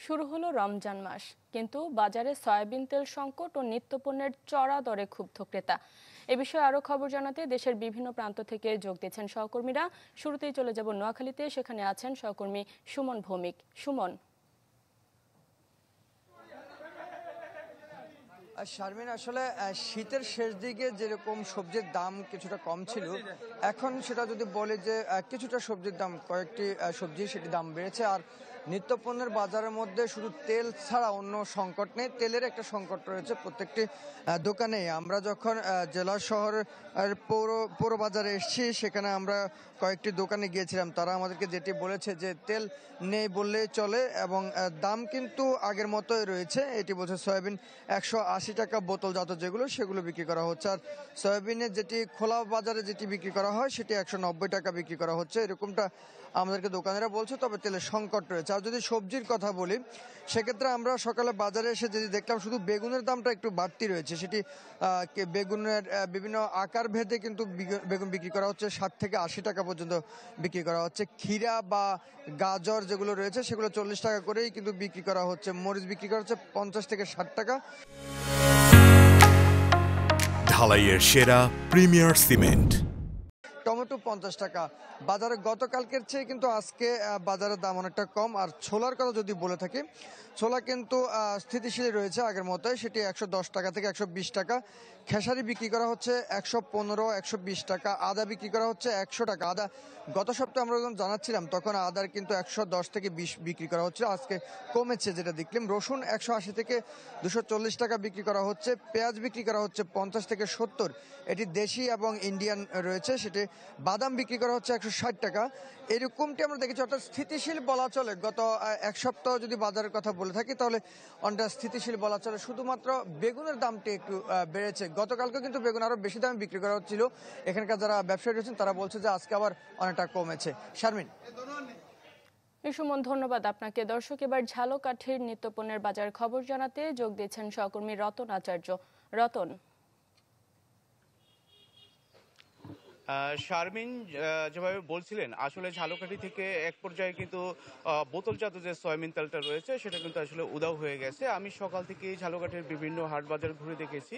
শুরু হলো রমজান মাস, কিন্তু বাজারে সয়াবিন তেল সংকট ও নিত্যপণ্যের চড়া দরে ক্ষুব্ধ ক্রেতা। এ বিষয়ে আরো খবর জানাতে দেশের বিভিন্ন প্রান্ত থেকে যোগ দিচ্ছেন সহকর্মীরা। শুরুতেই চলে যাব নোয়াখালীতে, সেখানে আছেন সহকর্মী সুমন ভৌমিক। সুমন। শারমিন, আসলে শীতের শেষ দিকে যেরকম সবজির দাম কিছুটা কম ছিল, এখন সেটা যদি বলে যে কিছুটা সবজির দাম, কয়েকটি সবজি সেটি দাম বেড়েছে। আর নিত্যপণ্যের বাজারের মধ্যে শুধু তেল ছাড়া অন্য সংকট নেই, তেলের একটা সংকট রয়েছে প্রত্যেকটি দোকানে। আমরা যখন জেলা শহরের পৌর বাজারে এসেছি, সেখানে আমরা কয়েকটি দোকানে গিয়েছিলাম। তারা আমাদেরকে যেটি বলেছে যে তেল নেই বললেই চলে এবং দাম কিন্তু আগের মতোই রয়েছে। এটি বলছে সয়াবিন 180 টাকা বোতলজাত যেগুলো, সেগুলো বিক্রি করা হচ্ছে। আর সয়াবিনের যেটি খোলা বাজারে যেটি বিক্রি করা হয় সেটি 190 টাকা বিক্রি করা হচ্ছে, এরকমটা আমাদেরকে দোকানেরা বলছে। তবে তেলের সংকট রয়েছে। আর যদি সবজির কথা বলি, সেক্ষেত্রে আমরা সকালে বাজারে এসে যদি দেখলাম শুধু বেগুনের দামটা একটু বাড়তি রয়েছে। সেটি বেগুনের বিভিন্ন আকার ভেদে কিন্তু বেগুন বিক্রি করা হচ্ছে 60 থেকে 80 টাকা পর্যন্ত বিক্রি করা হচ্ছে। ক্ষীরা বা গাজর যেগুলো রয়েছে সেগুলো 40 টাকা করেই কিন্তু বিক্রি করা হচ্ছে। মরিচ বিক্রি করা হচ্ছে 50 থেকে 60 টাকা। ঢালাইয়ের সেরা প্রিমিয়ার সিমেন্ট। টমেটো 50 টাকা। বাজারে গতকালকের চেয়ে কিন্তু আজকে বাজারের দাম অনেকটা কম। আর ছোলার কথা যদি বলে থাকি, ছোলা কিন্তু স্থিতিশীল রয়েছে আগের মতোই, সেটি 110 টাকা থেকে 120 টাকা। খেসারি বিক্রি করা হচ্ছে 115, 120 টাকা। আদা বিক্রি করা হচ্ছে 100 টাকা। আদা গত সপ্তাহে আমরা যখন জানাচ্ছিলাম তখন আদার কিন্তু 110 থেকে 20 বিক্রি করা হচ্ছে, আজকে কমেছে যেটা দেখলাম। রসুন 180 থেকে 240 টাকা বিক্রি করা হচ্ছে। পেঁয়াজ বিক্রি করা হচ্ছে 50 থেকে 70, এটি দেশি এবং ইন্ডিয়ান রয়েছে। সেটি বাদাম বিক্রি করা হচ্ছে 160 টাকা। এরকমটি আমরা দেখেছি, অর্থাৎ স্থিতিশীল বলা চলে। গত এক সপ্তাহ যদি বাজারের কথা বলে থাকি তাহলে অনেকটা স্থিতিশীল বলা চলে। শুধুমাত্র বেগুনের দামটি একটু বেড়েছে। গতকালকে কিন্তু বেগুন আরো বেশি দামে বিক্রি করা হচ্ছিল। এখানকার যারা ব্যবসায়ী রয়েছেন তারা বলছে যে আজকে আবার অনেকটা কমেছে। শারমিন। সুমন, ধন্যবাদ আপনাকে। দর্শক, এবার ঝালকাঠির নিত্যপণ্যের বাজার খবর জানাতে যোগ দিচ্ছেন সহকর্মী রতন আচার্য। রতন। শারমিন, যেভাবে বলছিলেন, আসলে ঝালকাঠি থেকে এক পর্যায়ে কিন্তু বোতলজাত যে সয়াবিন তেলটা রয়েছে সেটা কিন্তু আসলে উধাও হয়ে গেছে। আমি সকাল থেকে ঝালকাঠির বিভিন্ন হাট বাজার ঘুরে দেখেছি,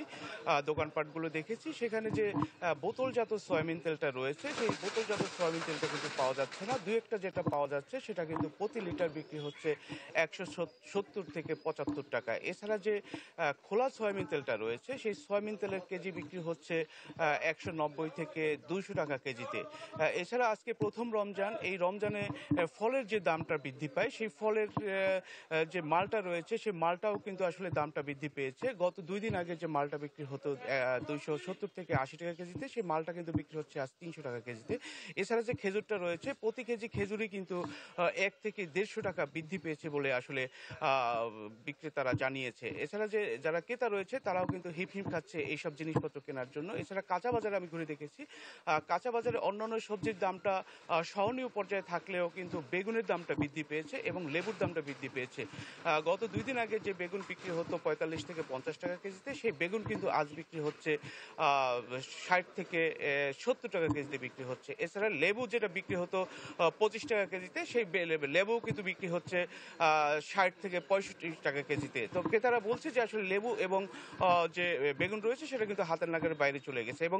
দোকানপাটগুলো দেখেছি। সেখানে যে বোতলজাত সয়াবিন তেলটা রয়েছে সেই বোতলজাত সয়াবিন তেলটা কিন্তু পাওয়া যাচ্ছে না। দু একটা যেটা পাওয়া যাচ্ছে সেটা কিন্তু প্রতি লিটার বিক্রি হচ্ছে 170 থেকে 75 টাকা। এছাড়া যে খোলা সয়াবিন তেলটা রয়েছে সেই সয়াবিন তেলের কেজি বিক্রি হচ্ছে 190 থেকে 200 টাকা কেজিতে। এছাড়া আজকে প্রথম রমজান, এই রমজানে ফলের যে দামটা বৃদ্ধি পায়, সেই ফলের যে মালটা রয়েছে সেই মালটাও কিন্তু আসলে দামটা বৃদ্ধি পেয়েছে। গত 2 দিন আগে যে মালটা বিক্রি হতো 270 থেকে 80 টাকা কেজিতে, সেই মালটা কিন্তু বিক্রি হচ্ছে আজ 300 টাকা কেজিতে। এছাড়া যে খেজুরটা রয়েছে, প্রতি কেজি খেজুরই কিন্তু 1 থেকে 150 টাকা বৃদ্ধি পেয়েছে বলে আসলে বিক্রেতারা জানিয়েছে। এছাড়া যে যারা ক্রেতা রয়েছে তারাও কিন্তু হিমহিম খাচ্ছে এইসব জিনিসপত্র কেনার জন্য। এছাড়া কাঁচা বাজারে আমি ঘুরে দেখেছি, কাঁচা বাজারে অন্যান্য সবজির দামটা সহনীয় পর্যায়ে থাকলেও কিন্তু বেগুনের দামটা বৃদ্ধি পেয়েছে এবং লেবুর দামটা বৃদ্ধি পেয়েছে। গত 2 দিন আগে যে বেগুন বিক্রি হতো 45 থেকে 50 টাকা কেজিতে, সেই বেগুন কিন্তু আজ বিক্রি হচ্ছে 60 থেকে 70 টাকা কেজিতে বিক্রি হচ্ছে। এছাড়া লেবু যেটা বিক্রি হতো 25 টাকা কেজিতে, সেই লেবু কিন্তু বিক্রি হচ্ছে 60 থেকে 65 টাকা কেজিতে। তো ক্রেতারা বলছে যে আসলে লেবু এবং যে বেগুন রয়েছে সেটা কিন্তু হাতের নাগালের বাইরে চলে গেছে। এবং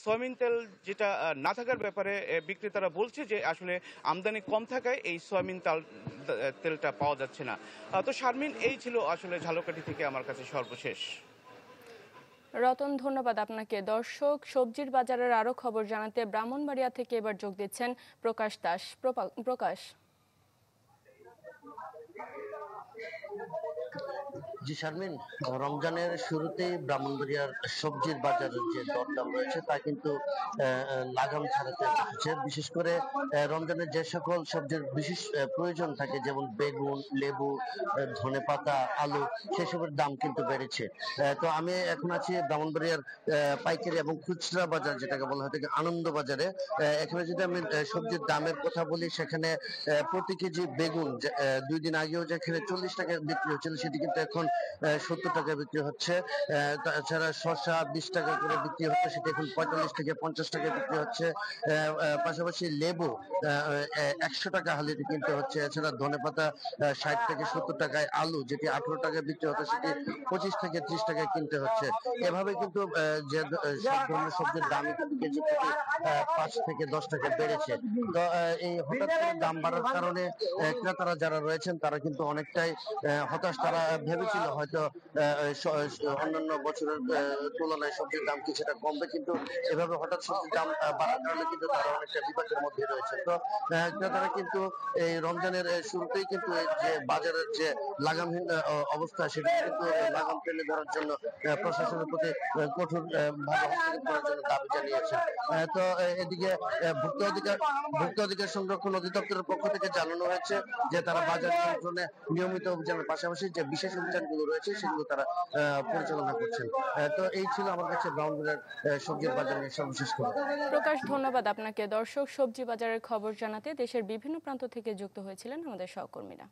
সয়াবিন তেল যেটা না থাকার ব্যাপারে বিক্রেতারা বলছে যে আসলে আমদানি কম থাকায় এই সয়াবিন তেলটা পাওয়া যাচ্ছে না। তো শারমিন, এই ছিল আসলে ঝালকাঠি থেকে আমার কাছে সর্বশেষ। রতন, ধন্যবাদ আপনাকে। দর্শক, সবজির বাজারের আরো খবর জানাতে ব্রাহ্মণবাড়িয়া থেকে এবার যোগ দিচ্ছেন প্রকাশ দাস। প্রকাশ। জি শারমিন, রমজানের শুরুতেই ব্রাহ্মণবাড়িয়ার সবজির বাজারের যে দরদাম রয়েছে তা কিন্তু লাগাম ছাড়াতে হচ্ছে। বিশেষ করে রমজানের যে সকল সবজির বিশেষ প্রয়োজন থাকে, যেমন বেগুন, লেবু, ধনেপাতা, আলু, সেসবের দাম কিন্তু বেড়েছে। তো আমি এখন আছি ব্রাহ্মণবাড়িয়ার পাইকারি এবং খুচরা বাজার, যেটাকে বলা হয় থাকে আনন্দ বাজারে। এখানে যদি আমি সবজির দামের কথা বলি, সেখানে প্রতি কেজি বেগুন 2 দিন আগেও যেখানে 40 টাকা বিক্রি হচ্ছিল সেটি কিন্তু এখন 70 টাকা বিক্রি হচ্ছে। তাছাড়া শসা 20 টাকা করে বিক্রি হচ্ছে, সেটা এখন 45 থেকে 50 টাকা বিক্রি হচ্ছে। পাশাপাশি লেবু 100 টাকা হালিতে কিনতে হচ্ছে। এছাড়া ধনেপাতা 60 থেকে 70 টাকায়, আলু যেটি 18 টাকায় বিক্রি হতো সেটি 25 থেকে 30 টাকায় কিনতে হচ্ছে। এভাবে কিন্তু যে সব ধরনের সবজির দাম কিন্তু কেজি প্রতি 5 থেকে 10 টাকা বেড়েছে। তো এই হঠাৎ করে দাম বাড়ার কারণে ক্রেতারা যারা রয়েছেন তারা কিন্তু অনেকটাই হতাশ। তারা ভেবেছিল হয়তো অন্যান্য বছরের তুলনায় সবজির দাম কিছুটা কমবে, কিন্তু এভাবে হঠাৎ সবজির দাম বাড়ার কারণে কিন্তু তারা অনেকটা বিপাকের মধ্যে রয়েছে। তো ক্রেতারা কিন্তু এই রমজানের শুরুতেই কিন্তু এই যে বাজারের যে লাগামহীন অবস্থা, সেটা কিন্তু লাগাম টেনে ধরার জন্য প্রশাসনের প্রতি কঠোর ভাবে হস্তক্ষেপ করার জন্য দাবি জানিয়েছে। তো এদিকে ভোক্তা অধিকার সংরক্ষণ অধিদপ্তরের পক্ষ থেকে জানানো হয়েছে যে তারা বাজার নিয়ন্ত্রণে নিয়মিত অভিযানের পাশাপাশি যে বিশেষ অভিযানগুলো রয়েছে সেগুলো তারা পরিচালনা করছেন। তো এই ছিল আমার কাছে ব্রাউনবাজার সবজির বাজার নিয়ে সর্বশেষ খবর। প্রকাশ, ধন্যবাদ আপনাকে। দর্শক, সবজি বাজারের খবর জানাতে দেশের বিভিন্ন প্রান্ত থেকে যুক্ত হয়েছিলেন আমাদের সহকর্মীরা।